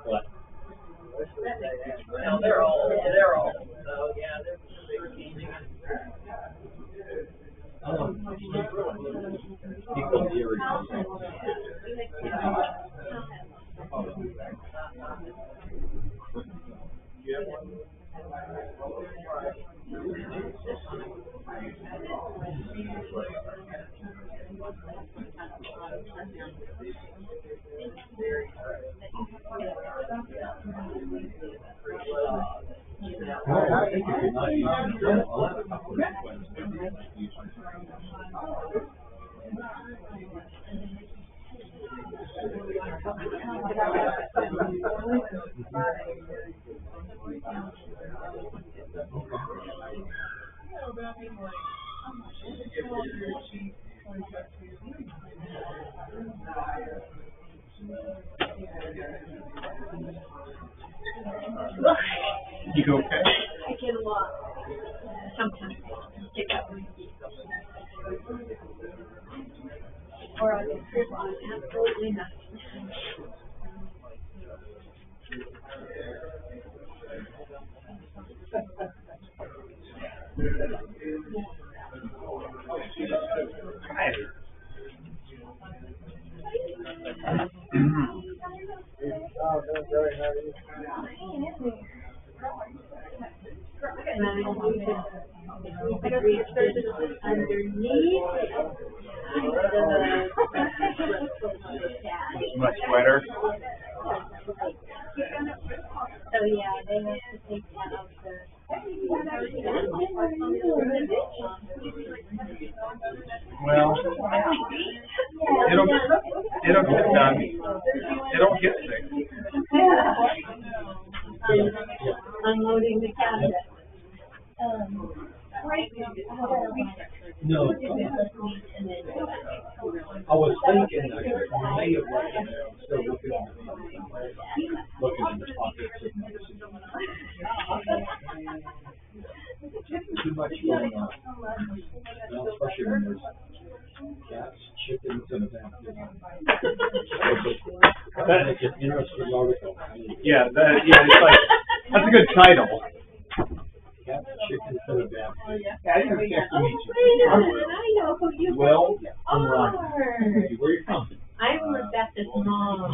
What? No, they're old. They're old. So yeah, they're changing. People here. I think it's You okay? I get a lot. Sometimes. Pick up. Or I can trip on absolutely nothing. Much wetter. So yeah, they have to take that out there. Well, it'll get done. It'll get fixed. Unloading the cabinet. No. I was thinking I may have let it down. Still looking in the pockets. Too much going on. Well, especially when there's cats, chickens, and that's an interesting article. Yeah, it's like, that's a good title. Cats, chickens, and a bath. Yeah, I didn't expect to meet you. I know who you Well, are. Where are you from? I'm Rebecca's mom.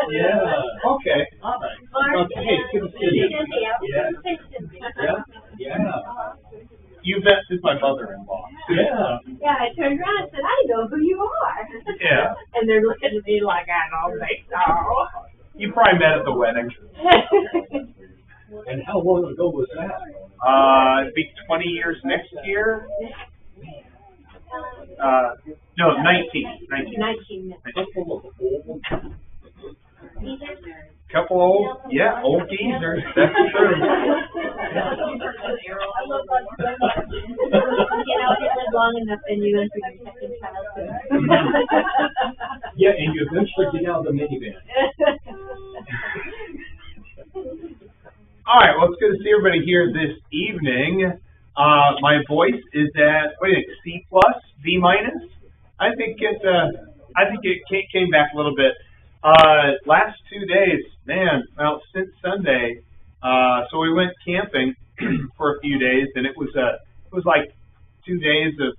Yeah. Okay, all right. Okay, hey, good to see you. Yeah. You met since my mother-in-law. Yeah. Yeah, I turned around and said, I know who you are. Yeah. And they're looking at me like I don't think so. You probably met at the wedding. And how long ago was that? It'd be 20 years next year. No, 19. 19. Couple old, yeah, old geezers. That's true. You know, if you live long enough and you enter your second childhood. Yeah, and you eventually get out of the minivan. All right, well, it's good to see everybody here this evening. My voice is at, what do you think, C plus, B minus? I think it came back a little bit. Last 2 days, man, well, since Sunday, so we went camping for a few days, and it was like 2 days of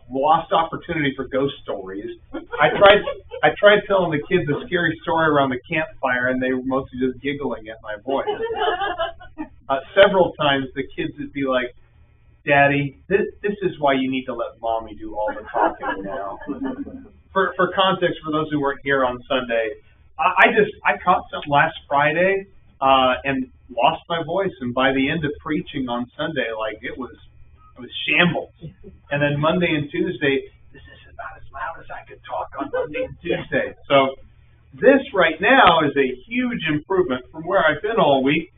lost opportunity for ghost stories. I tried telling the kids a scary story around the campfire, and they were mostly just giggling at my voice. Several times the kids would be like, "Daddy, this is why you need to let Mommy do all the talking now." For context, for those who weren't here on Sunday, I caught something last Friday and lost my voice, and by the end of preaching on Sunday, like it was shambles. And then Monday and Tuesday, this is about as loud as I could talk on Monday and Tuesday. So this right now is a huge improvement from where I've been all week.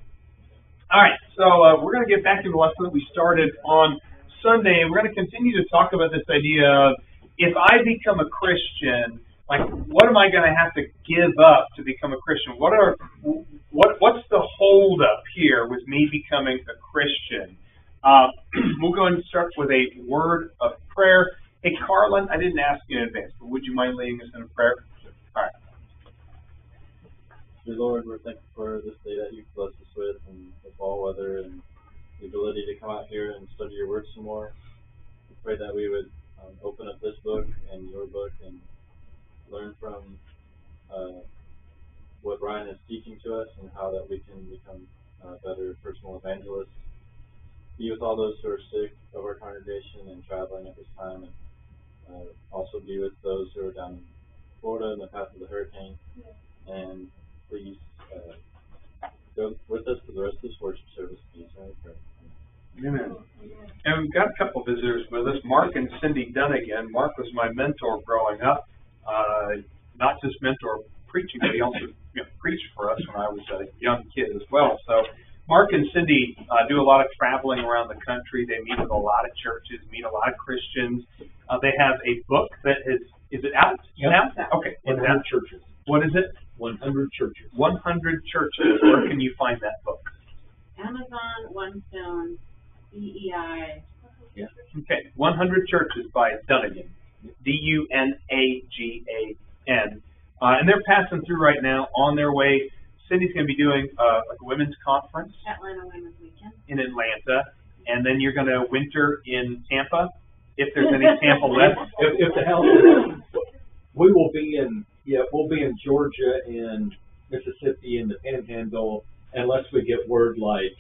All right, so we're going to get back to the lesson that we started on Sunday, and we're going to continue to talk about this idea of if I become a Christian, like what am I going to have to give up to become a Christian? What's the hold up here with me becoming a Christian? We'll go ahead and start with a word of prayer. Hey, Carlin, I didn't ask you in advance, but would you mind leading us in a prayer? All right. Dear Lord, we're thankful for this day that you've blessed us with, and the fall weather, and the ability to come out here and study your word some more. We pray that we would open up this book and your book and learn from what Ryan is teaching to us, and how that we can become better personal evangelists. Be with all those who are sick of our congregation and traveling at this time, and also be with those who are down in Florida in the path of the hurricane. And please go with us for the rest of this worship service, please. Amen. And we've got a couple visitors with us, Mark and Cindy Dunnigan. Mark was my mentor growing up, not just mentor preaching, but he also preached for us when I was a young kid as well. So Mark and Cindy do a lot of traveling around the country. They meet with a lot of churches, meet a lot of Christians. They have a book that is it out? Yep. Now? Okay. 100 churches. What is it? 100 churches. 100 churches. Where can you find that book? Amazon, One Stone, EEI. Yeah. Okay. 100 Churches by Dunnigan. Dunagan. And they're passing through right now on their way. Cindy's going to be doing like a women's conference Atlanta Women's Weekend. in Atlanta. And then you're going to winter in Tampa, if there's any Tampa left. If the hell is, we will be in we'll be in Georgia and Mississippi in the Panhandle unless we get word like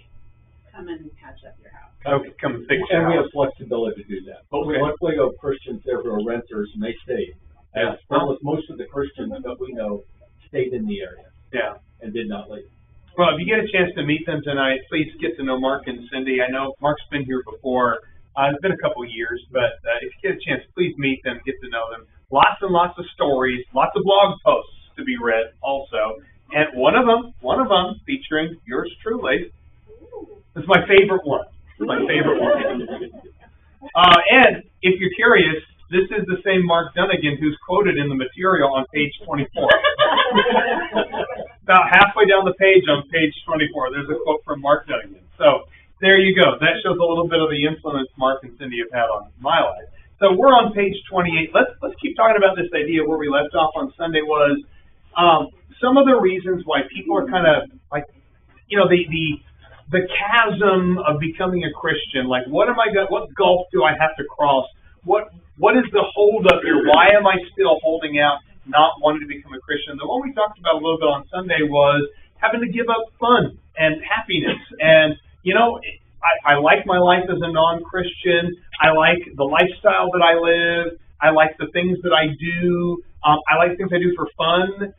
Come and patch up your house. Okay, come and fix your and we house. have flexibility to do that. But Okay. we luckily have Christians there who are renters and they stayed. Yeah. As well as most of the Christians that we know stayed in the area Yeah. and did not leave. Well, if you get a chance to meet them tonight, please get to know Mark and Cindy. I know Mark's been here before. It's been a couple of years, but if you get a chance, please meet them, get to know them. Lots and lots of stories, lots of blog posts to be read also. And one of them featuring yours truly. This is my favorite one. My favorite one. And if you're curious, this is the same Mark Dunnigan who's quoted in the material on page 24. About halfway down the page on page 24, there's a quote from Mark Dunnigan. So there you go. That shows a little bit of the influence Mark and Cindy have had on my life. So we're on page 28. Let's keep talking about this idea where we left off on Sunday was some of the reasons why people are kind of like, the chasm of becoming a Christian. Like, what gulf do I have to cross? What is the hold up here? Why am I still holding out, not wanting to become a Christian? The one we talked about a little bit on Sunday was having to give up fun and happiness. And, I like my life as a non-Christian. I like the lifestyle that I live. I like the things that I do. I like things I do for fun.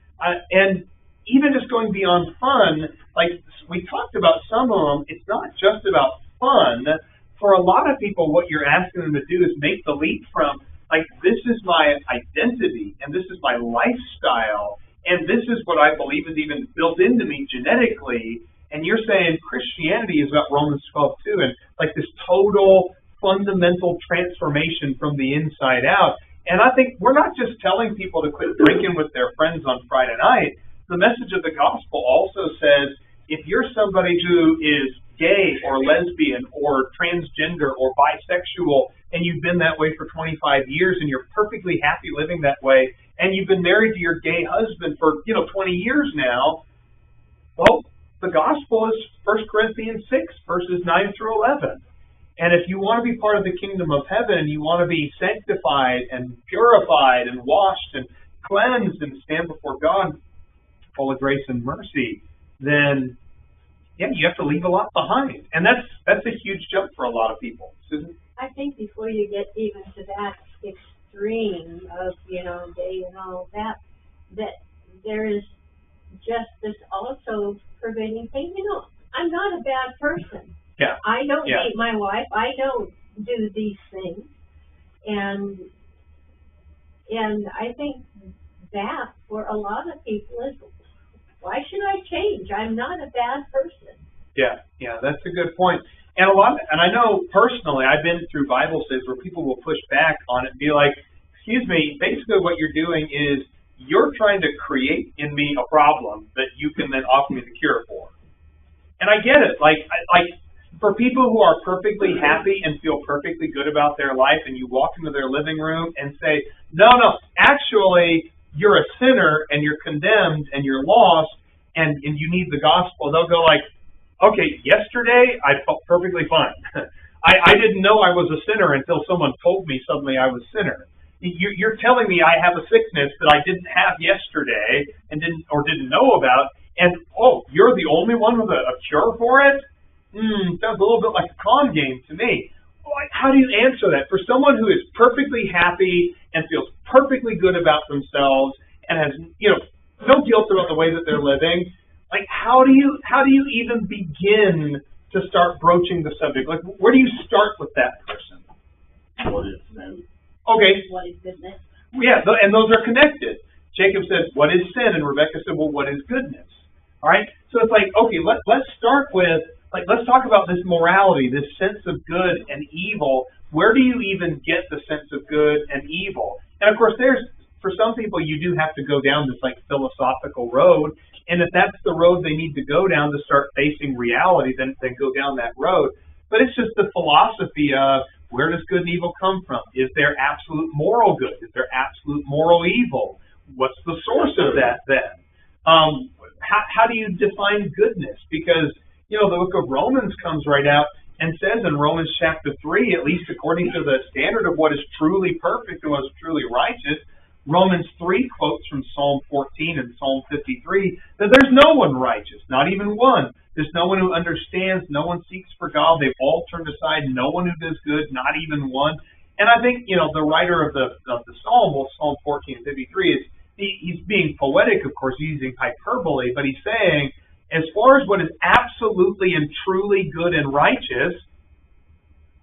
And even just going beyond fun, like we talked about some of them, it's not just about fun. For a lot of people, what you're asking them to do is make the leap from, like, this is my identity, and this is my lifestyle, and this is what I believe is even built into me genetically, and you're saying Christianity is about Romans 12:2, and like this total fundamental transformation from the inside out. And I think we're not just telling people to quit drinking with their friends on Friday night. The message of the gospel also says, if you're somebody who is gay or lesbian or transgender or bisexual, and you've been that way for 25 years and you're perfectly happy living that way, and you've been married to your gay husband for 20 years now, well, the gospel is 1 Corinthians 6, verses 9 through 11. And if you want to be part of the kingdom of heaven, and you want to be sanctified and purified and washed and cleansed and stand before God full of grace and mercy, then you have to leave a lot behind. And that's a huge jump for a lot of people. Susan? I think before you get even to that extreme of, gay and all that there is just this also pervading thing. I'm not a bad person. Yeah. I don't hate my wife. I don't do these things. And I think that for a lot of people is, why should I change? I'm not a bad person. Yeah, that's a good point. And I know personally, I've been through Bible studies where people will push back on it and be like, excuse me, basically what you're doing is you're trying to create in me a problem that you can then offer me the cure for. And I get it. Like For people who are perfectly happy and feel perfectly good about their life, and you walk into their living room and say, no, actually, you're a sinner and you're condemned and you're lost and you need the gospel, they'll go like, okay, yesterday I felt perfectly fine. I didn't know I was a sinner until someone told me suddenly I was a sinner. You're telling me I have a sickness that I didn't have yesterday and didn't know about, and you're the only one with a cure for it? Sounds a little bit like a con game to me. How do you answer that? For someone who is perfectly happy and feels perfectly good about themselves and has no guilt about the way that they're living, like how do you even begin to start broaching the subject? Like, where do you start with that person? What is sin? Okay. What is goodness? Yeah, and those are connected. Jacob said, what is sin? And Rebecca said, well, what is goodness? All right? So it's like, okay, let's start with, let's talk about this morality, this sense of good and evil. Where do you even get the sense of good and evil? And of course, for some people, you do have to go down this philosophical road. And if that's the road they need to go down to start facing reality, then go down that road. But it's just the philosophy of, where does good and evil come from? Is there absolute moral good? Is there absolute moral evil? What's the source of that then? How do you define goodness? Because, the book of Romans comes right out and says in Romans chapter 3, at least according to the standard of what is truly perfect and what is truly righteous, Romans 3 quotes from Psalm 14 and Psalm 53 that there's no one righteous, not even one. There's no one who understands, no one seeks for God. They've all turned aside, no one who does good, not even one. And I think, the writer of the Psalm, Psalm 14 and 53, he's being poetic, of course, using hyperbole, but he's saying, as far as what is absolutely and truly good and righteous,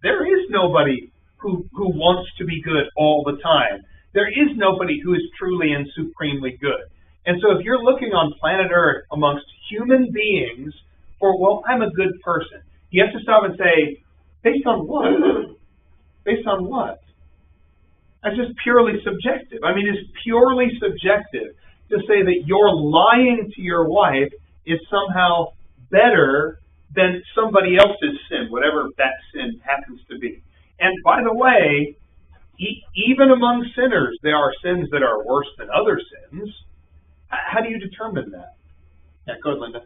there is nobody who wants to be good all the time. There is nobody who is truly and supremely good. And so if you're looking on planet Earth amongst human beings for, well, I'm a good person, you have to stop and say, based on what? Based on what? That's just purely subjective. I mean, it's purely subjective to say that your lying to your wife is somehow better than somebody else's sin, whatever that sin happens to be. And by the way, even among sinners, there are sins that are worse than other sins. How do you determine that? Yeah, go ahead, Linda.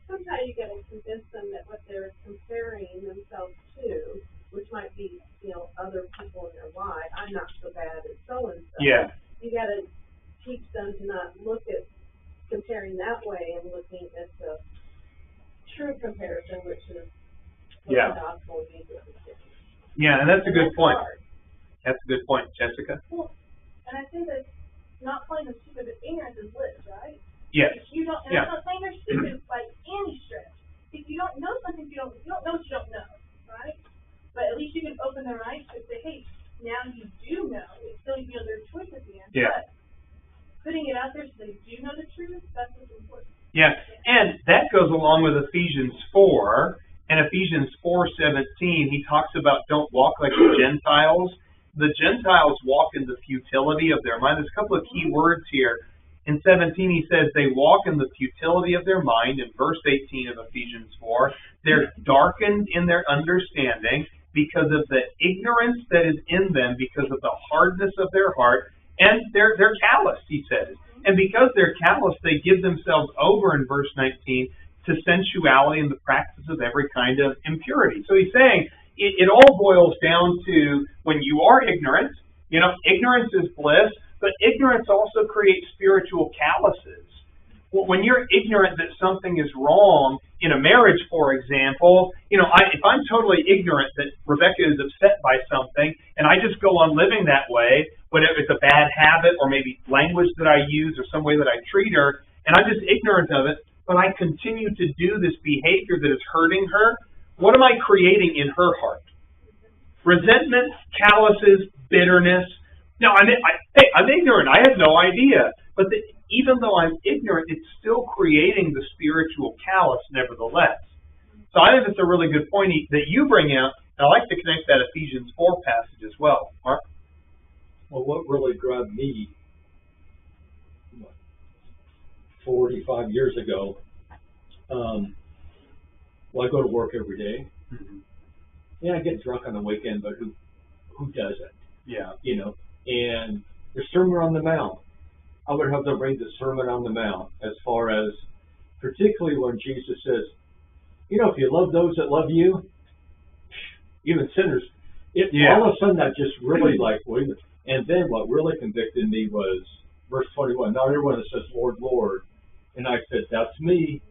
Sometimes you got to convince them that what they're comparing themselves to, which might be, other people in their life, I'm not so bad as so-and-so. Yeah. You got to teach them to not look at comparing that way and looking at the true comparison, which is what the gospel means. Yeah, and that's a good point. Hard. That's a good point. Jessica? Well, and I think that not plain and stupid, but ignorance is bliss, right? Yes. If you don't, and I'm not saying they're stupid by any stretch. If you don't know something, you don't know what you don't know, right? But at least you can open their eyes to say, hey, now you do know. It's still, their choice at the end. Yeah. But putting it out there so they do know the truth, that's what's important. Yeah, and that goes along with Ephesians 4. In Ephesians 4:17, he talks about don't walk like the Gentiles. The Gentiles walk in the futility of their mind. There's a couple of key words here. In 17, he says they walk in the futility of their mind. In verse 18 of Ephesians 4, they're darkened in their understanding because of the ignorance that is in them, because of the hardness of their heart, and they're calloused, he says. And because they're calloused, they give themselves over, in verse 19, to sensuality and the practice of every kind of impurity. So he's saying it all boils down to when you are ignorant, ignorance is bliss, but ignorance also creates spiritual calluses. When you're ignorant that something is wrong in a marriage, for example, if I'm totally ignorant that Rebecca is upset by something and I just go on living that way, whether it's a bad habit or maybe language that I use or some way that I treat her, and I'm just ignorant of it, but I continue to do this behavior that is hurting her, what am I creating in her heart? Resentment, calluses, bitterness. No, I'm ignorant. I have no idea. But even though I'm ignorant, it's still creating the spiritual callus nevertheless. So I think that's a really good point that you bring out. And I like to connect that Ephesians 4 passage as well. Mark? Well, what really grabbed me 45 years ago, I go to work every day, Mm-hmm. Yeah, I get drunk on the weekend, but who doesn't? Yeah. You know, and the Sermon on the Mount. I would have to read the Sermon on the Mount as far as, particularly when Jesus says, you know, if you love those that love you, even sinners, all of a sudden that just really like, wait a minute. And then what really convicted me was verse 21. Not everyone that says, Lord, Lord. And I said, that's me.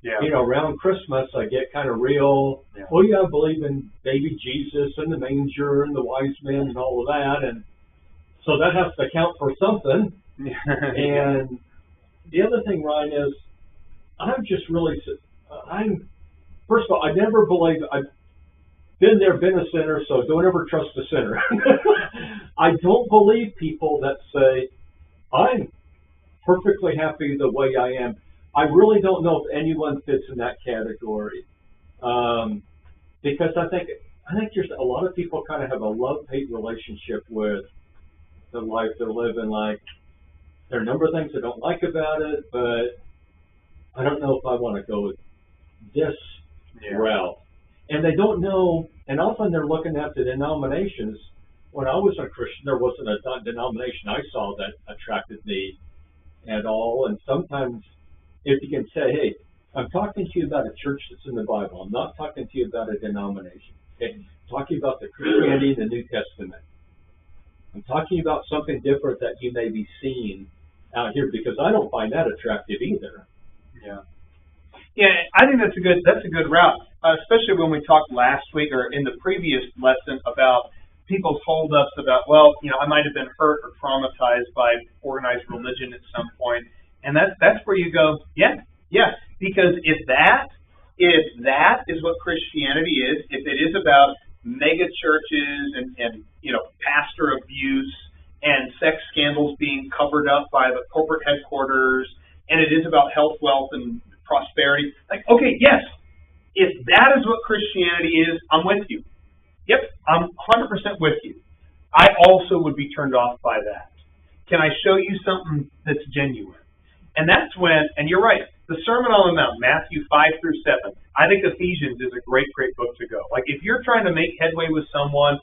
Yeah. You know, around Christmas, I get kind of real. Yeah. Oh, yeah, I believe in baby Jesus and the manger and the wise men and all of that. And so that has to count for something. And the other thing, Ryan, is I'm just really, first of all, I never believe, I've been there, been a sinner, so don't ever trust a sinner. I don't believe people that say, I'm perfectly happy the way I am. I really don't know if anyone fits in that category. Because I think there's a lot of people kind of have a love-hate relationship with the life they're living. Like, there are a number of things I don't like about it, but I don't know if I want to go with this route. And they don't know, and often they're looking at the denominations. When I was a Christian, there wasn't a denomination I saw that attracted me at all. And sometimes, if you can say, hey, I'm talking to you about a church that's in the Bible. I'm not talking to you about a denomination. Okay? I'm talking about the Christianity in the New Testament. I'm talking about something different that you may be seeing out here, because I don't find that attractive either. Yeah. Yeah, I think that's a good route, especially when we talked last week or in the previous lesson about people's holdups about, well, you know, I might have been hurt or traumatized by organized religion at some point, and that's where you go, yeah, because if that is what Christianity is, if it is about mega churches and you know, pastor abuse and sex scandals being covered up by the corporate headquarters, and it is about health, wealth, and prosperity, like, okay, yes, if that is what Christianity is, I'm with you. Yep, I'm 100% with you. I also would be turned off by that. Can I show you something that's genuine? And that's when, and you're right, the Sermon on the Mount, Matthew 5 through 7, I think Ephesians is a great book to go. Like, if you're trying to make headway with someone,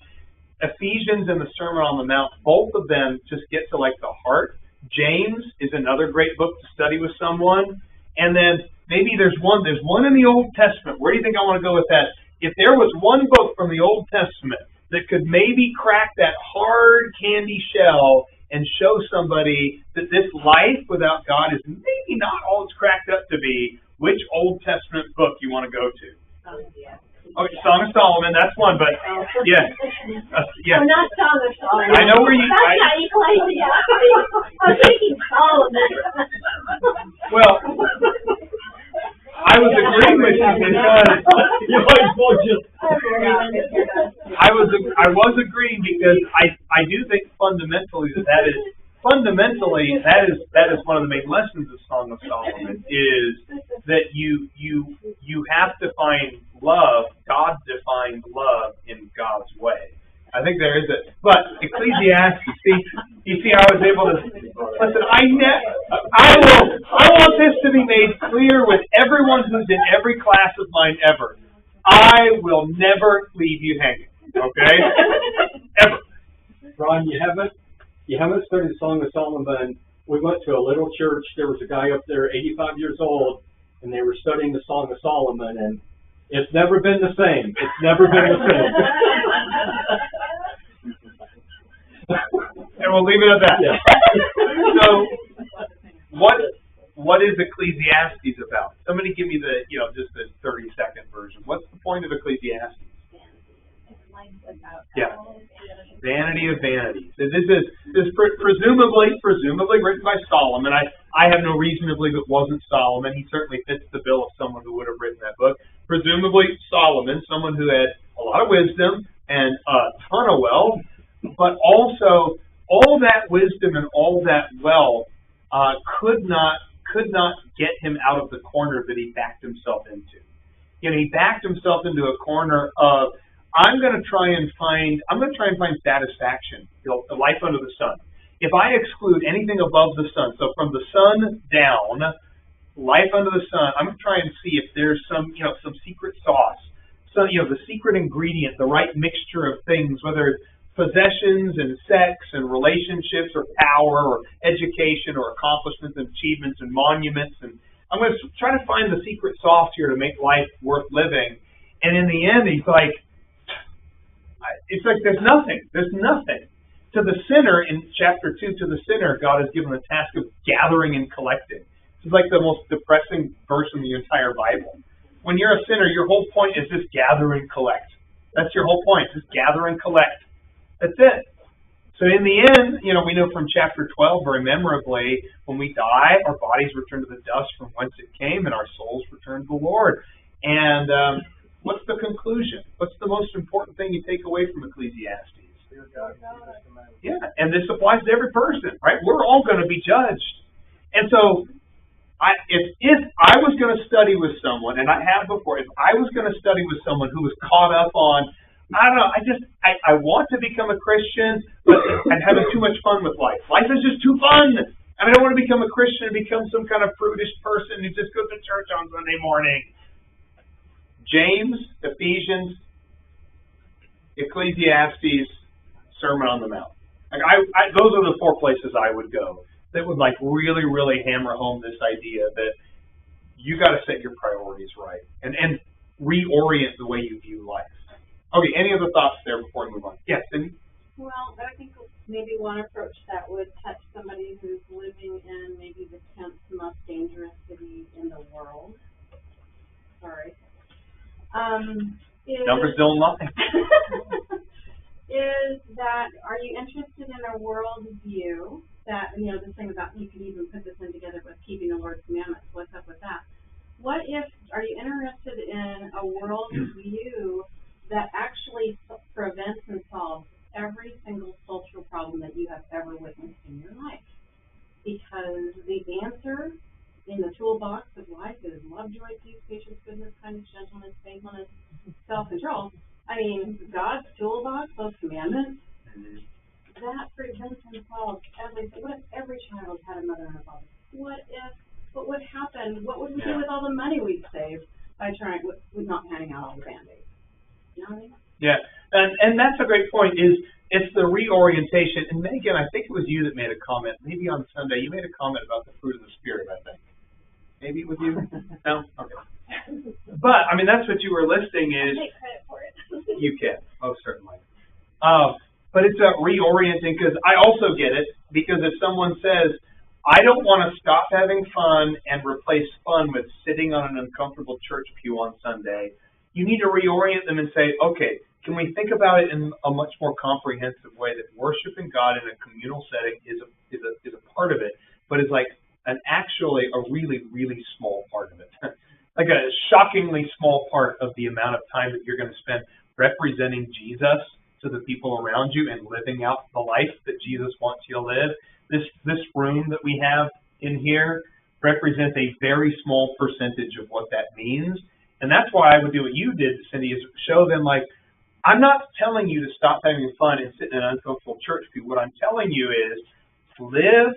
Ephesians and the Sermon on the Mount, both of them just get to like the heart. James is another great book to study with someone. And then maybe there's one in the Old Testament. Where do you think I want to go with that? If there was one book from the Old Testament that could maybe crack that hard candy shell and show somebody that this life without God is maybe not all it's cracked up to be, which Old Testament book you want to go to? Okay, Song of Solomon, that's one, but yeah. No, not Song of Solomon. I know where you... That's not Ecclesiastes. I'm thinking Solomon. Well, I was agreeing with you because... I was agreeing because I do think fundamentally that is one of the main lessons of Song of Solomon, is that you have to find love, God-defined love, in God's way. I think there is a, but Ecclesiastes, you see how I was able to, listen, I want this to be made clear with everyone who's in every class of mine ever. I will never leave you hanging, okay? Ever. Ron, you haven't studied the Song of Solomon. We went to a little church. There was a guy up there, 85 years old, and they were studying the Song of Solomon, and it's never been the same. It's never been the same. And we'll leave it at that. Yeah. So, what is Ecclesiastes about? Somebody give me just the 30-second version. What's the point of Ecclesiastes? Yeah. Vanity of vanities. This is presumably written by Solomon. I have no reason to believe it wasn't Solomon. He certainly fits the bill of someone who would have written that book. Presumably Solomon, someone who had a lot of wisdom and a ton of wealth, but also all that wisdom and all that wealth could not get him out of the corner that he backed himself into. He backed himself into a corner of, I'm going to try and find satisfaction, the life under the sun. If I exclude anything above the sun, so from the sun down, life under the sun, I'm going to try and see if there's some secret sauce, So, the secret ingredient, the right mixture of things, whether it's possessions and sex and relationships or power or education or accomplishments and achievements and monuments. And I'm going to try to find the secret sauce here to make life worth living. And in the end, it's like there's nothing. There's nothing. To the sinner, in chapter 2, to the sinner, God has given the task of gathering and collecting. This is like the most depressing verse in the entire Bible. When you're a sinner, your whole point is just gather and collect. That's your whole point, just gather and collect. That's it. So in the end, we know from chapter 12 very memorably, when we die, our bodies return to the dust from whence it came, and our souls return to the Lord. And what's the conclusion? What's the most important thing you take away from Ecclesiastes? Yeah, and this applies to every person, right? We're all going to be judged. And so if I was going to study with someone, and I have before, if I was going to study with someone who was caught up on, I don't know, I want to become a Christian, but I'm having too much fun with life. Life is just too fun. And I don't want to become a Christian and become some kind of prudish person who just goes to church on Sunday morning. James, Ephesians, Ecclesiastes, Sermon on the Mount. Those are the 4 places I would go that would really, really hammer home this idea that you got to set your priorities right and reorient the way you view life. Okay, any other thoughts there before we move on? Yes, Cindy? Well, I think maybe one approach that would touch somebody who's living in maybe the 10th most dangerous city in the world. Sorry. Numbers don't lie. Is that, are you interested in a world view that, this thing about, you can even put this in together with keeping the Lord's commandments, what's up with that? Are you interested in a world view that actually prevents and solves every single social problem that you have ever witnessed in your life? Because the answer in the toolbox of life is love, joy, peace, patience, goodness, kindness, gentleness, faithfulness, self-control. God's toolbox, those commandments, that prevents and solves everything. What if every child had a mother and a father? What would happen? What would we do with all the money we'd saved by with not handing out all the Band-Aids? You know what I mean? Yeah, and that's a great point, it's the reorientation. And Megan, I think it was you that made a comment, maybe on Sunday, you made a comment about the fruit of the Spirit, I think. Maybe it was you? No? Okay. But, that's what you were listing is... I take credit for it. You can, most certainly. But it's a reorienting, because I also get it, because if someone says, I don't want to stop having fun and replace fun with sitting on an uncomfortable church pew on Sunday, you need to reorient them and say, okay, can we think about it in a much more comprehensive way that worshiping God in a communal setting is a part of it, but is like actually a really, really small part of it. Like a shockingly small part of the amount of time that you're going to spend representing Jesus to the people around you and living out the life that Jesus wants you to live. This room that we have in here represents a very small percentage of what that means. And that's why I would do what you did, Cindy, is show them, I'm not telling you to stop having fun and sit in an uncomfortable church pew. What I'm telling you is live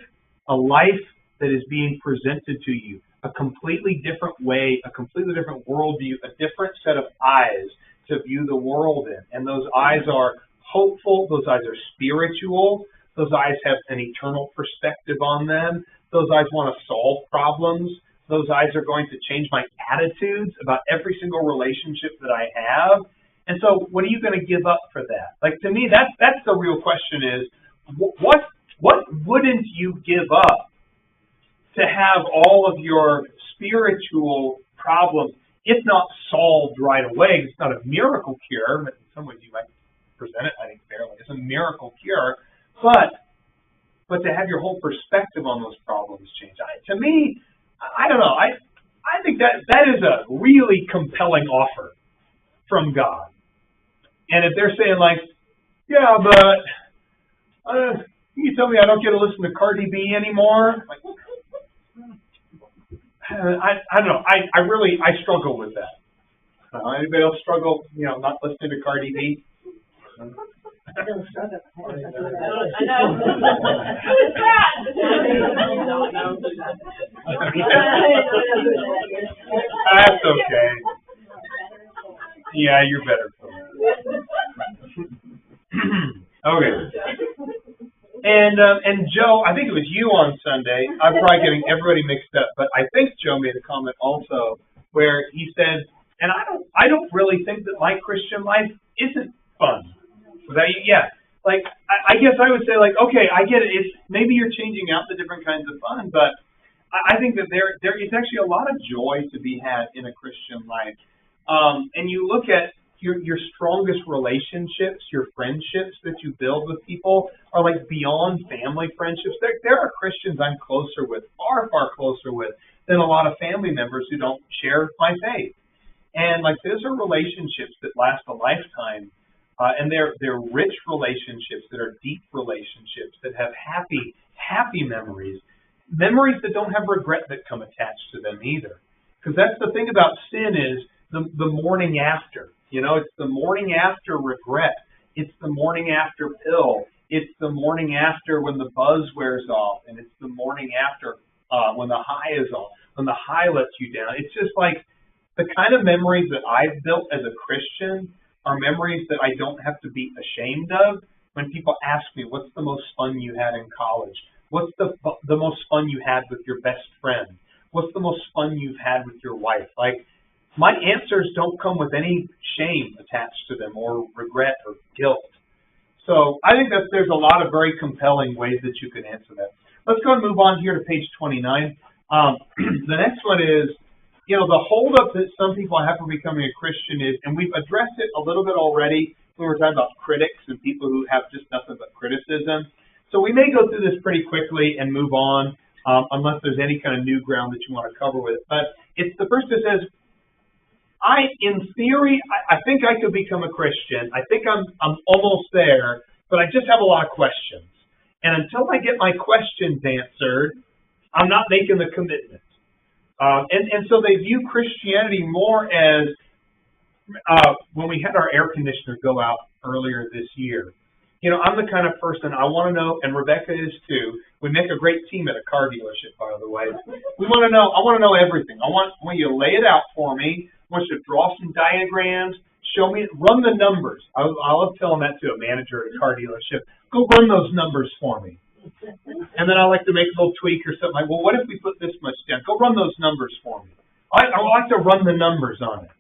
a life that is being presented to you, a completely different way, a completely different worldview, a different set of eyes to view the world in. And those eyes are hopeful, those eyes are spiritual, those eyes have an eternal perspective on them, those eyes want to solve problems, those eyes are going to change my attitudes about every single relationship that I have. And so what are you going to give up for that? To me, that's the real question is, what wouldn't you give up to have all of your spiritual problems, if not solved right away? It's not a miracle cure, but in some ways you might present it, I think, fairly. It's a miracle cure, but to have your whole perspective on those problems change. To me, I don't know. I think that is a really compelling offer from God. And if they're saying yeah, but you tell me I don't get to listen to Cardi B anymore? I don't know. I struggle with that. Anybody else struggle, not listening to Cardi B? I don't struggle. I know. Who is that? That's okay. Yeah, you're better. Okay. And Joe, I think it was you on Sunday. I'm probably getting everybody mixed up, but I think Joe made a comment also where he said, and I don't really think that my Christian life isn't fun. Was that you? Yeah. Like I guess I would say like, okay, I get it. It's maybe you're changing out the different kinds of fun, but I think that there is actually a lot of joy to be had in a Christian life. And you look at your strongest relationships, your friendships that you build with people are like beyond family friendships. There are Christians I'm closer with, far closer with, than a lot of family members who don't share my faith. And like those are relationships that last a lifetime, and they're rich relationships that are deep relationships that have happy memories that don't have regret that come attached to them either. Because that's the thing about sin is the morning after. You know, it's the morning after regret. It's the morning after pill. It's the morning after when the buzz wears off, and it's the morning after when the high is off, when the high lets you down. It's just like the kind of memories that I've built as a Christian are memories that I don't have to be ashamed of. When people ask me, what's the most fun you had in college? What's the most fun you had with your best friend? What's the most fun you've had with your wife? Like, my answers don't come with any shame attached to them or regret or guilt. So I think that there's a lot of very compelling ways that you can answer that. Let's go and move on here to page 29. The next one is, you know, the holdup that some people have for becoming a Christian is, and we've addressed it a little bit already when we were talking about critics and people who have just nothing but criticism. So we may go through this pretty quickly and move on, unless there's any kind of new ground that you want to cover with it. But it's the first that says, in theory, I think I could become a Christian. I think I'm almost there, but I just have a lot of questions. And until I get my questions answered, I'm not making the commitment. And so they view Christianity more as, when we had our air conditioner go out earlier this year, you know, I'm the kind of person I want to know, and Rebecca is too. We make a great team at a car dealership, by the way. I want to know everything. I want you to lay it out for me. I want you to draw some diagrams, show me, run the numbers. I love telling that to a manager at a car dealership. Go run those numbers for me. And then I like to make a little tweak or something like, well, what if we put this much down? Go run those numbers for me. I like to run the numbers on it.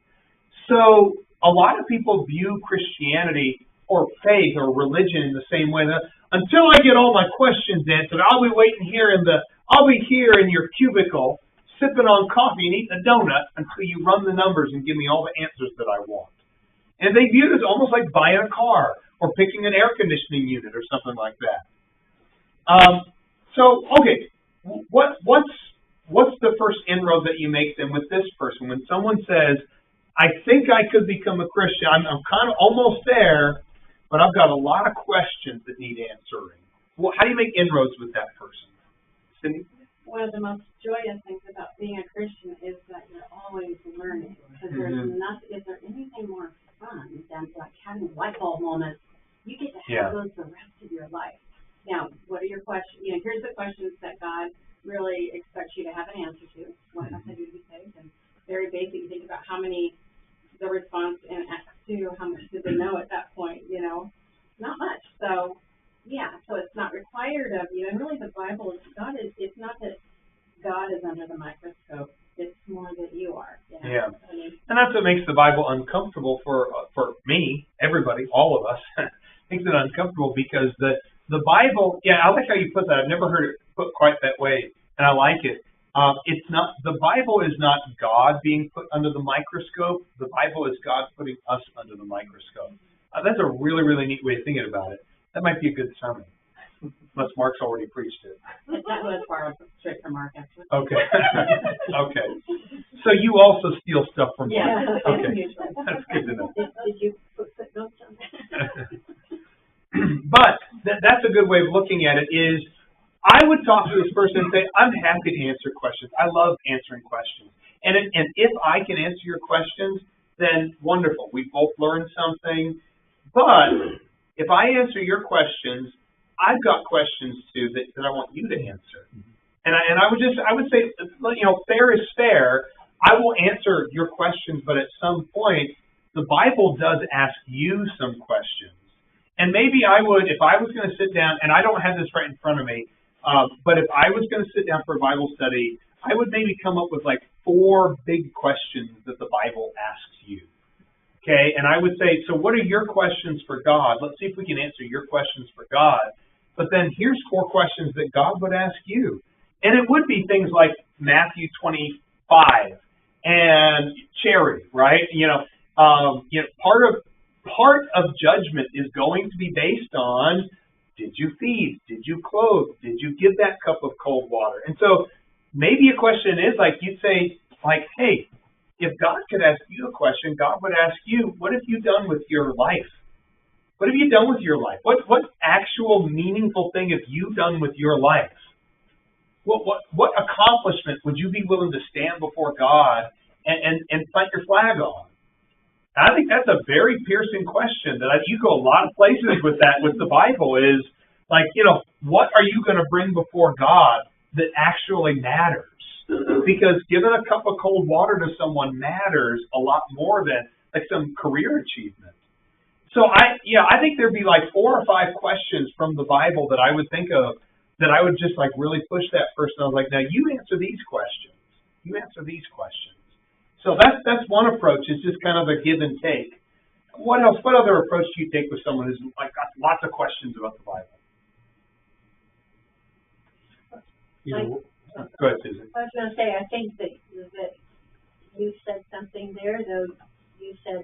So a lot of people view Christianity or faith or religion in the same way. That until I get all my questions answered, I'll be here in your cubicle sipping on coffee and eating a donut until you run the numbers and give me all the answers that I want. And they view it as almost like buying a car or picking an air conditioning unit or something like that. What's the first inroad that you make then with this person? When someone says, I think I could become a Christian, I'm kind of almost there, but I've got a lot of questions that need answering. Well, how do you make inroads with that person? Cindy? One of the most joyous things about being a Christian is that you're always learning. Because is there anything more fun than like having light bulb moments? You get to have those the rest of your life. Now, what are your questions? You know, here's the questions that God really expects you to have an answer to. What must I do to be saved? And very basic. You think about how many, the response in Acts 2, how much did they know at that point? You know, not much. So, yeah, so it's not required of you. And really the Bible is, it's not that God is under the microscope. It's more that you are. You know? Yeah. I mean, and that's what makes the Bible uncomfortable for me, everybody, all of us. Makes it uncomfortable because the Bible, I like how you put that. I've never heard it put quite that way, and I like it. It's not, the Bible is not God being put under the microscope. The Bible is God putting us under the microscope. That's a really, really neat way of thinking about it. That might be a good sermon, unless Mark's already preached it. That was borrowed straight from Mark, actually. Okay. Okay. So you also steal stuff from Mark. Yeah. Okay. That's good to know. Did you put footnotes on that? But that's a good way of looking at it is I would talk to this person and say, I'm happy to answer questions. I love answering questions. And if I can answer your questions, then wonderful. We both learned something. But if I answer your questions, I've got questions too that I want you to answer. And I would say, you know, fair is fair. I will answer your questions, but at some point, the Bible does ask you some questions. And maybe I would, if I was going to sit down, and I don't have this right in front of me, but if I was going to sit down for a Bible study, I would maybe come up with like 4 big questions that the Bible asks you. Okay, and I would say, so what are your questions for God? Let's see if we can answer your questions for God. But then here's 4 questions that God would ask you. And it would be things like Matthew 25 and charity, right? Part of judgment is going to be based on, did you feed? Did you clothe? Did you give that cup of cold water? And so maybe a question is like, you'd say, like, hey, if God could ask you a question, God would ask you, what have you done with your life? What have you done with your life? What actual meaningful thing have you done with your life? What accomplishment would you be willing to stand before God and plant your flag on? I think that's a very piercing question that you go a lot of places with that with the Bible is like, what are you going to bring before God that actually matters? Because giving a cup of cold water to someone matters a lot more than like some career achievement. So I think there'd be like 4 or 5 questions from the Bible that I would think of that I would just like really push that person. I was like, now you answer these questions. You answer these questions. So that's one approach. It's just kind of a give and take. What else? What other approach do you take with someone who's like got lots of questions about the Bible? Go ahead, Susan. I was going to say, I think that you said something there, though. You said,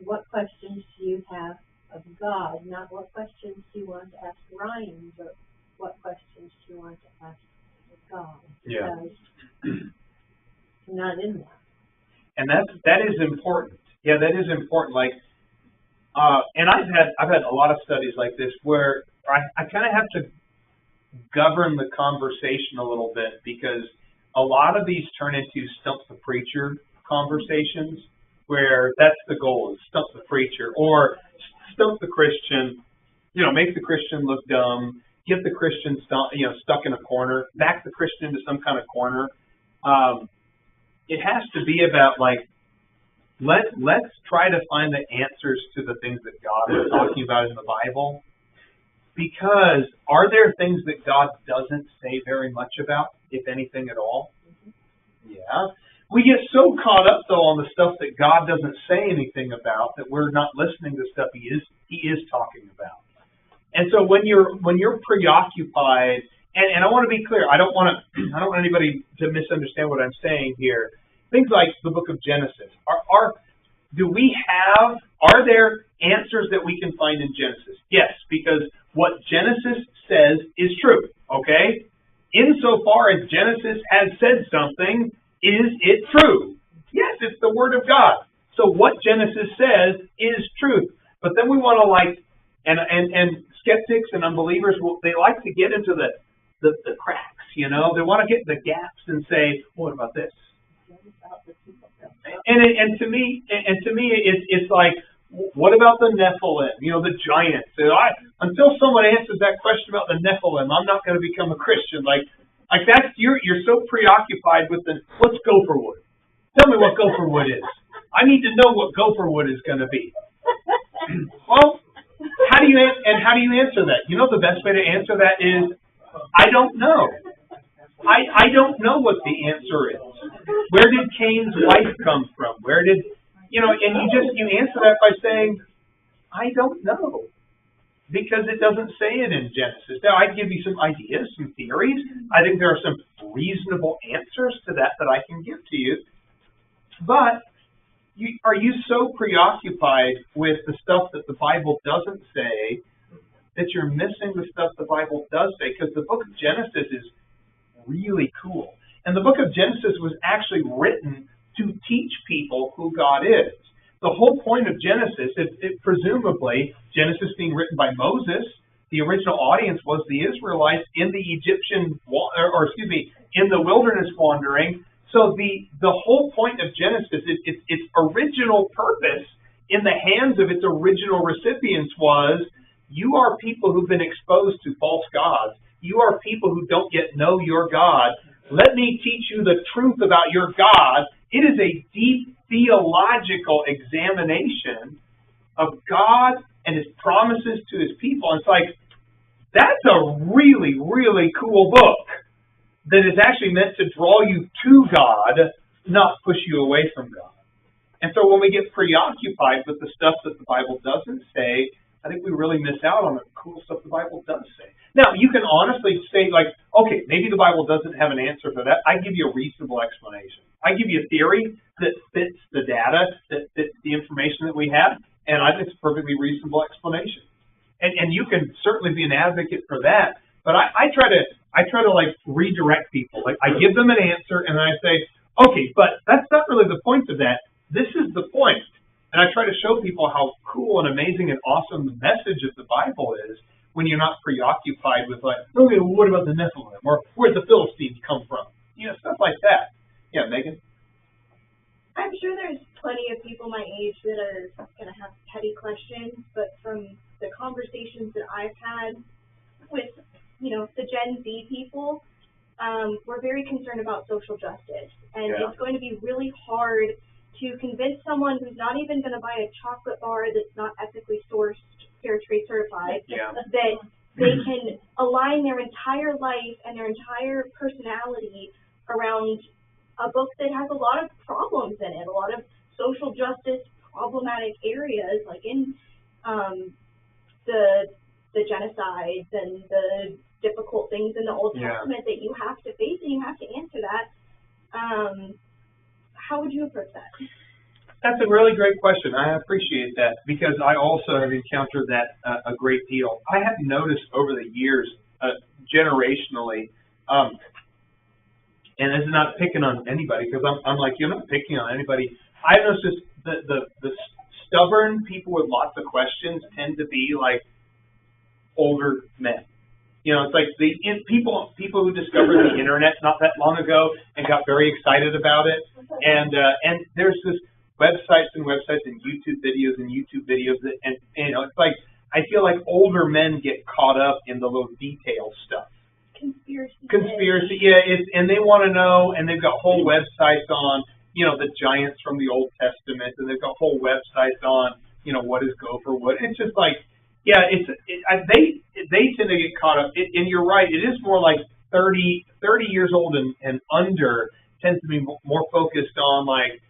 what questions do you have of God? Not what questions do you want to ask Ryan, but what questions do you want to ask God? Because you're not in that. And that is important. Yeah, that is important. Like, and I've had a lot of studies like this where I kind of have to govern the conversation a little bit because a lot of these turn into stump the preacher conversations where that's the goal is stump the preacher or stump the Christian, make the Christian look dumb, get the Christian stuck in a corner, back the Christian into some kind of corner. It has to be about like, let's try to find the answers to the things that God is talking about in the Bible. Because are there things that God doesn't say very much about, if anything at all? Yeah. We get so caught up though on the stuff that God doesn't say anything about that we're not listening to stuff He is talking about. And so when you're preoccupied, and I want to be clear, I don't want anybody to misunderstand what I'm saying here. Things like the book of Genesis. Are there answers that we can find in Genesis? Yes, because what Genesis says is true, okay? Insofar as Genesis has said something, is it true? Yes, it's the Word of God. So what Genesis says is truth. But then we want to and skeptics and unbelievers, they like to get into the cracks, They want to get the gaps and say, what about this? And to me, it's like, what about the Nephilim? The giants. Until someone answers that question about the Nephilim, I'm not going to become a Christian. Like that's you're so preoccupied with what's gopher wood. Tell me what gopher wood is. I need to know what gopher wood is going to be. Well, how do you answer that? The best way to answer that is, I don't know. I don't know what the answer is. Where did Cain's wife come from? Where did, and you answer that by saying, I don't know. Because it doesn't say it in Genesis. Now, I'd give you some ideas, some theories. I think there are some reasonable answers to that I can give to you. But are you so preoccupied with the stuff that the Bible doesn't say that you're missing the stuff the Bible does say? Because the book of Genesis is really cool. And the book of Genesis was actually written to teach people who God is. The whole point of Genesis, presumably, Genesis being written by Moses, the original audience was the Israelites in the in the wilderness wandering. So the whole point of Genesis, its original purpose in the hands of its original recipients was, you are people who've been exposed to false gods. You are people who don't yet know your God. Let me teach you the truth about your God. It is a deep theological examination of God and His promises to His people. And it's like, that's a really, really cool book that is actually meant to draw you to God, not push you away from God. And so when we get preoccupied with the stuff that the Bible doesn't say, I think we really miss out on the cool stuff the Bible does say. Now, you can honestly say, like, okay, maybe the Bible doesn't have an answer for that. I give you a reasonable explanation. I give you a theory that fits the data, that fits the information that we have, and I think it's a perfectly reasonable explanation. And you can certainly be an advocate for that. But I try to like redirect people. Like, I give them an answer, and then I say, okay, but that's not really the point of that. This is the point. And I try to show people how cool and amazing and awesome the message of the Bible is when you're not preoccupied with, like, okay, well, what about the Nephilim? Or where'd the Philistines come from? You know, stuff like that. Yeah, Megan? I'm sure there's plenty of people my age that are going to have petty questions, but from the conversations that I've had with, you know, the Gen Z people, we're very concerned about social justice. And it's going to be really hard to convince someone who's not even going to buy a chocolate bar that's not ethically sourced, fair trade certified, that they can align their entire life and their entire personality around a book that has a lot of problems in it, a lot of social justice problematic areas, like in the genocides and the difficult things in the Old Testament that you have to face and you have to answer that. How would you approach that? That's a really great question. I appreciate that because I also have encountered that a great deal. I have noticed over the years, generationally, and this is not picking on anybody because I'm like, you're not picking on anybody. I noticed the stubborn people with lots of questions tend to be like older men. You know, it's like people who discovered the internet not that long ago and got very excited about it. And there's this websites and YouTube videos that, and you know, it's like I feel like older men get caught up in the little detail stuff. Conspiracy, yeah. And they want to know, and they've got whole websites on, you know, the giants from the Old Testament, and they've got whole websites on, you know, what is Gopher Wood. It's just like, yeah, they tend to get caught up. And you're right, it is more like 30 years old and under tends to be more focused on, like,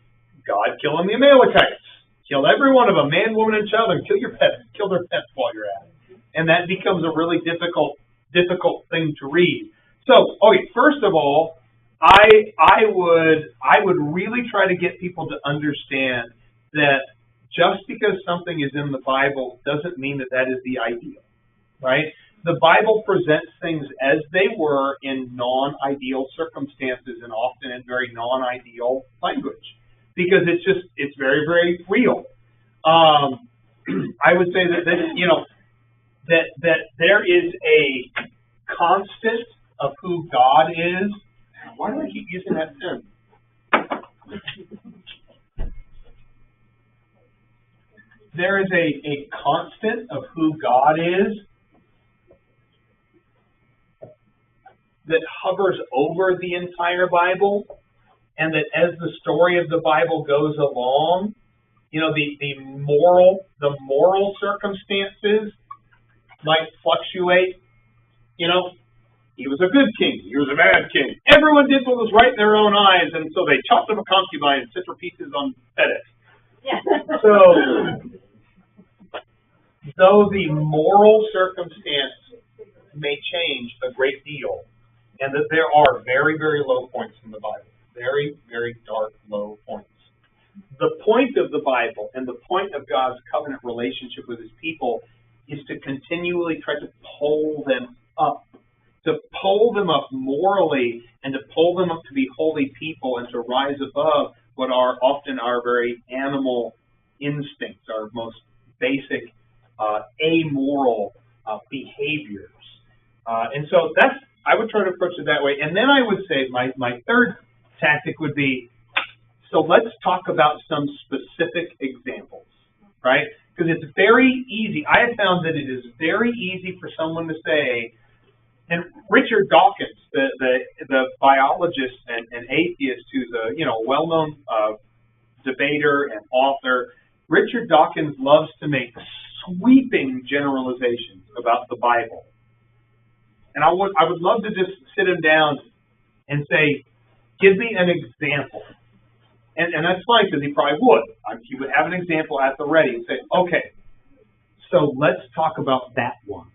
God killing the Amalekites. Kill every one of them, man, woman, and child, and kill your pets. Kill their pets while you're at it. And that becomes a really difficult thing to read. So, okay, first of all, I would really try to get people to understand that just because something is in the Bible doesn't mean that that is the ideal, right? The Bible presents things as they were in non-ideal circumstances and often in very non-ideal language because it's very, very real. I would say that there is a constant of who God is. Why do I keep using that pen? There is a constant of who God is that hovers over the entire Bible, and that as the story of the Bible goes along, you know, the moral circumstances might fluctuate. You know, he was a good king, he was a bad king. Everyone did what was right in their own eyes, and so they chopped up a concubine and set her pieces on FedEx. Yeah. So, though the moral circumstance may change a great deal, and that there are very, very low points in the Bible, very, very dark, low points. The point of the Bible and the point of God's covenant relationship with His people is to continually try to pull them up morally, and to pull them up to be holy people and to rise above what are often our very animal instincts, our most basic amoral behaviors. And so I would try to approach it that way. And then I would say my third tactic would be, so let's talk about some specific examples, right? Because it's very easy. I have found that it is very easy for someone to say, And Richard Dawkins, the biologist and atheist, who's a well-known debater and author, Richard Dawkins loves to make sweeping generalizations about the Bible. And I would love to just sit him down and say, give me an example. And that's fine, because he probably would. He would have an example at the ready and say, okay, so let's talk about that one.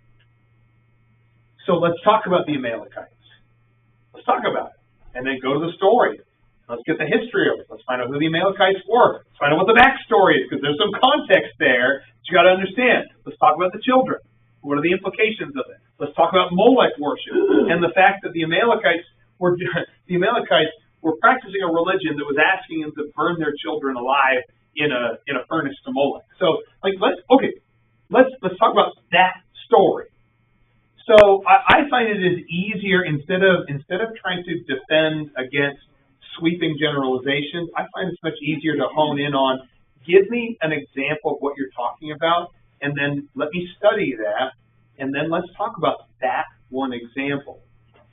So let's talk about the Amalekites. Let's talk about it. And then go to the story. Let's get the history of it. Let's find out who the Amalekites were. Let's find out what the backstory is, because there's some context there that you got to understand. Let's talk about the children. What are the implications of it? Let's talk about Molech worship and the fact that the Amalekites were practicing a religion that was asking them to burn their children alive in a furnace to Molech. So, let's talk about that story. So I find it is easier, instead of trying to defend against sweeping generalizations, I find it's much easier to hone in on, give me an example of what you're talking about, and then let me study that, and then let's talk about that one example,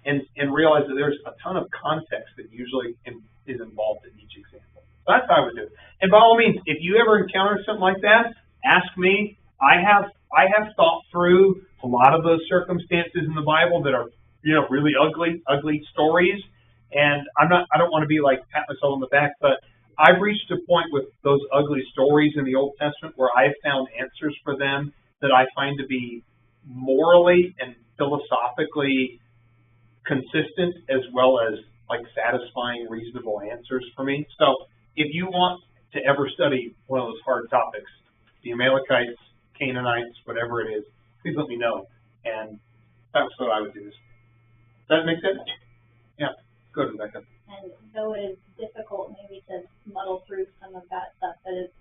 and realize that there's a ton of context that usually is involved in each example. So that's how I would do it. And by all means, if you ever encounter something like that, ask me. I have thought through a lot of those circumstances in the Bible that are, really ugly stories. And I don't want to be like pat myself on the back, but I've reached a point with those ugly stories in the Old Testament where I've found answers for them that I find to be morally and philosophically consistent, as well as satisfying, reasonable answers for me. So if you want to ever study one of those hard topics, the Amalekites, Canaanites, whatever it is, please let me know. And that's what I would do. Does that make sense? Yeah. Go ahead, Rebecca. And though it is difficult maybe to muddle through some of that stuff that is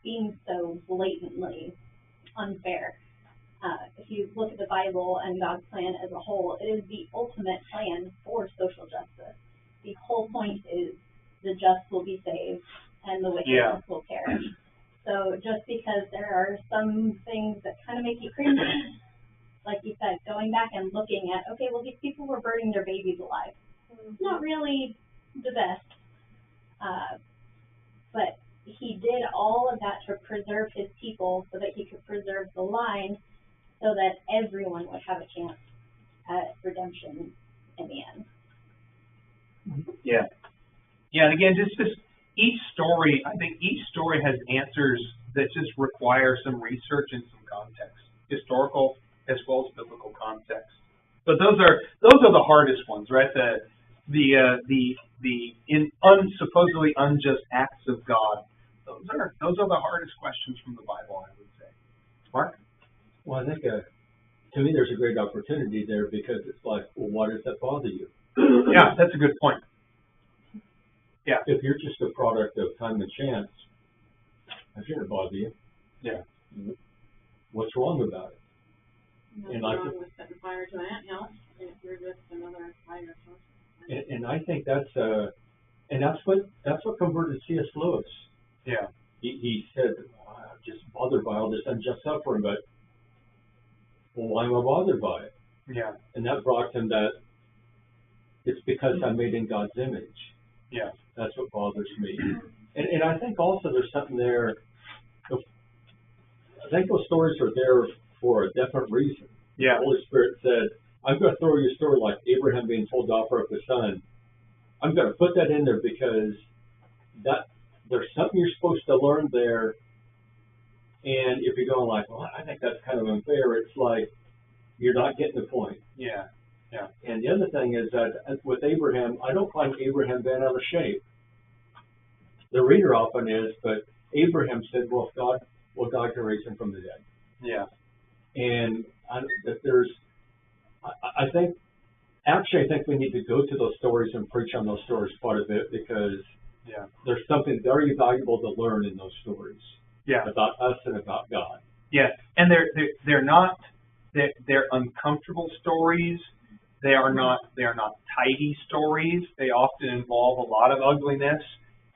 being so blatantly unfair, if you look at the Bible and God's plan as a whole, it is the ultimate plan for social justice. The whole point is the just will be saved and the wicked will perish. So just because there are some things that kind of make you cringe, like you said, going back and looking at, okay, well, these people were burning their babies alive. Not really the best, but he did all of that to preserve his people so that he could preserve the line so that everyone would have a chance at redemption in the end. Yeah. Yeah, and again, just each story, I think each story has answers that just require some research and some context, historical as well as biblical context. But those are the hardest ones, right? The supposedly unjust acts of God. Those are the hardest questions from the Bible, I would say. Mark? Well, I think to me there's a great opportunity there, because it's like, well, why does that bother you? Yeah, that's a good point. Yeah. If you're just a product of time and chance, that shouldn't bother you. Yeah. What's wrong about it? Nothing wrong with setting fire to an anthill if you're just another fire source. And I think that's what converted C.S. Lewis. Yeah. He said, I'm just bothered by all this unjust suffering, but why am I bothered by it? Yeah. And that brought him that it's because I'm made in God's image. Yeah. That's what bothers me. And I think also there's something there. I think those stories are there for a definite reason. Yeah. The Holy Spirit said, I'm going to throw you a story like Abraham being told to offer up his son. I'm going to put that in there because there's something you're supposed to learn there. And if you're going like, well, I think that's kind of unfair, it's like you're not getting the point. Yeah. Yeah. And the other thing is that with Abraham, I don't find Abraham bent out of shape. The reader often is, but Abraham said, well, God can raise him from the dead. Yeah. And I think we need to go to those stories and preach on those stories quite a bit, because there's something very valuable to learn in those stories. Yeah. About us and about God. Yeah. And they're uncomfortable stories. They are not tidy stories. They often involve a lot of ugliness,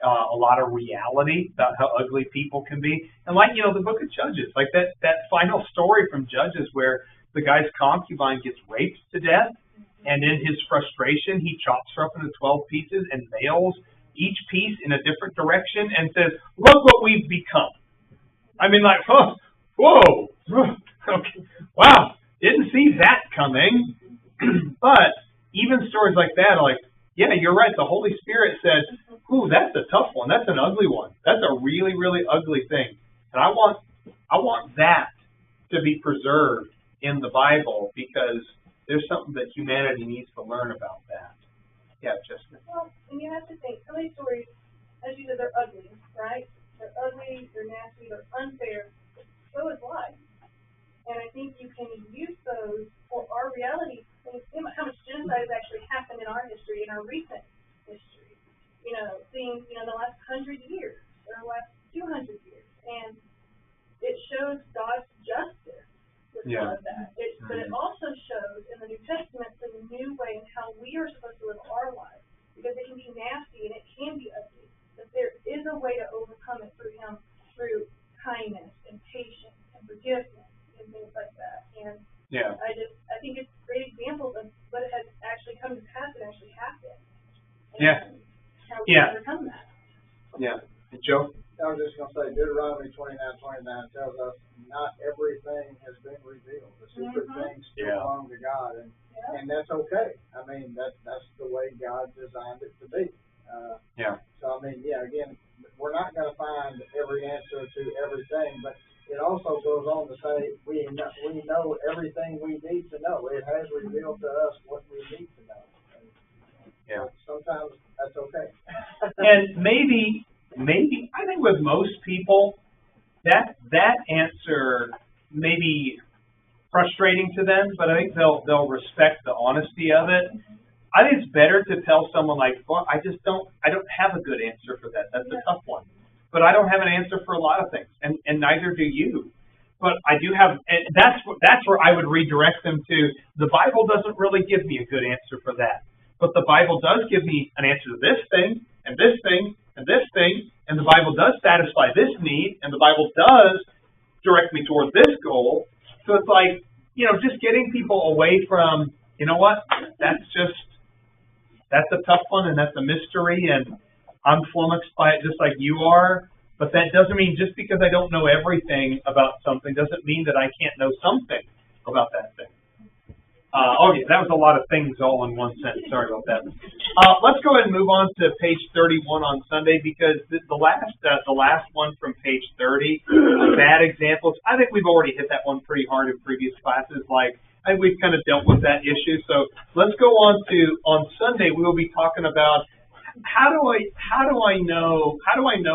a lot of reality about how ugly people can be. And the book of Judges, like that final story from Judges where the guy's concubine gets raped to death, and in his frustration, he chops her up into 12 pieces and nails each piece in a different direction and says, look what we've become. I mean, like, oh, whoa, okay, wow, didn't see that coming. But even stories like that are like, yeah, you're right. The Holy Spirit said, ooh, that's a tough one. That's an ugly one. That's a really, really ugly thing. And I want that to be preserved in the Bible because there's something that humanity needs to learn about that. Yeah, Jessica. Well, and you have to think, some of these stories, as you said, they're ugly, right? They're ugly, they're nasty, they're unfair. So is life. And I think you can use those for our reality. Think about how much genocide has actually happened in our history, in our recent history. You know, seeing, you know, the last 100 years, or the last 200 years. And it shows God's justice with all of that. But it also shows in the New Testament the new way in how we are supposed to live our lives. Because it can be nasty and it can be ugly. But there is a way to overcome it through Him, through kindness and patience and forgiveness and things like that. And I think it's great examples of what has actually come to pass and actually happened. And how we overcome that. Yeah. And Joe? I was just going to say, Deuteronomy 29:29 tells us not everything has been revealed. The secret things still belong to God, and that's okay. I mean, that's the way God designed it to be. So, I mean, again, we're not going to find every answer to everything, but it also goes on to say we know everything we need to know. It has revealed to us what we need to know. And sometimes that's okay. And maybe I think with most people that answer may be frustrating to them, but I think they'll respect the honesty of it. I think it's better to tell someone like, well, I don't have a good answer for that. That's a tough one. But I don't have an answer for a lot of things, and neither do you. But I do have, and that's where I would redirect them to. The Bible doesn't really give me a good answer for that. But the Bible does give me an answer to this thing, and this thing, and this thing, and the Bible does satisfy this need, and the Bible does direct me toward this goal. So it's like, just getting people away from, you know what, that's a tough one, and that's a mystery, and I'm flummoxed by it just like you are. But that doesn't mean just because I don't know everything about something doesn't mean that I can't know something about that thing. That was a lot of things all in one sentence. Sorry about that. Let's go ahead and move on to page 31 on Sunday, because the last one from page 30, bad examples. I think we've already hit that one pretty hard in previous classes. I think we've kind of dealt with that issue. So let's go on Sunday. We will be talking about how do I know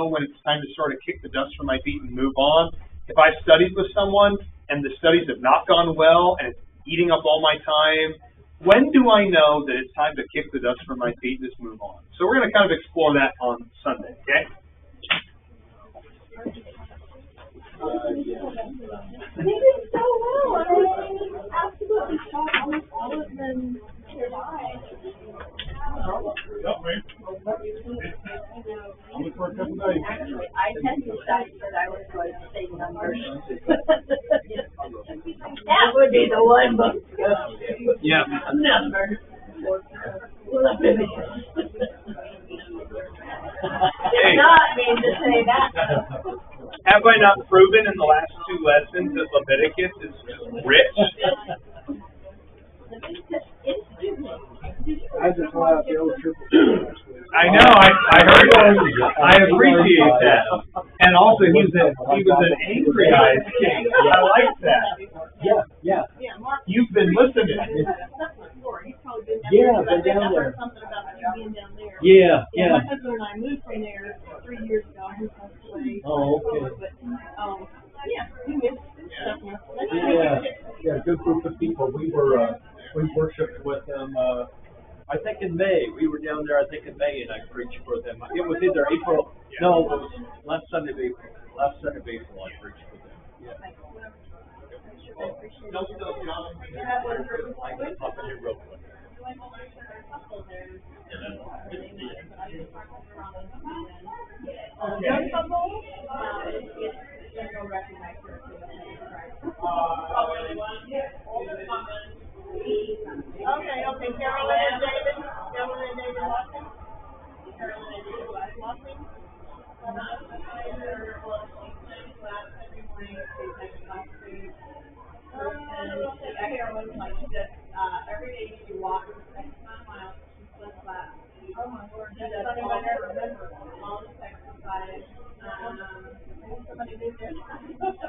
when it's time to sort of kick the dust from my feet and move on. If I've studied with someone and the studies have not gone well and it's eating up all my time, when do I know that it's time to kick the dust from my feet and just move on? So we're going to kind of explore that on Sunday, okay? They did so well. I mean, absolutely shocked. Almost all of them survived. Actually, I had decided that I was going to say numbers. That would be the one book. Yeah. Numbers. Hey. Did not mean to say that. Have I not proven in the last two lessons that Leviticus is rich? I just want the old triple. I know. I heard that. I appreciate that. And also, he was an angry eyes king. I like that. Yeah. You've been listening. Yeah, been down there. Something about you being down there. Yeah. My husband and I moved from there 3 years ago. He passed away. Oh, okay. But, we missed stuff. Yeah, good group of people. We worshipped with them. I think in May. We were down there. I think in May, and I preached for them. It was either April. No, it was last Sunday of April. Last Sunday of April, I preached for them. Yeah. Up in here real quick. like she does, every day she walks X amount of miles, she splits class. Oh my Lord. She does all the exercise, somebody did that.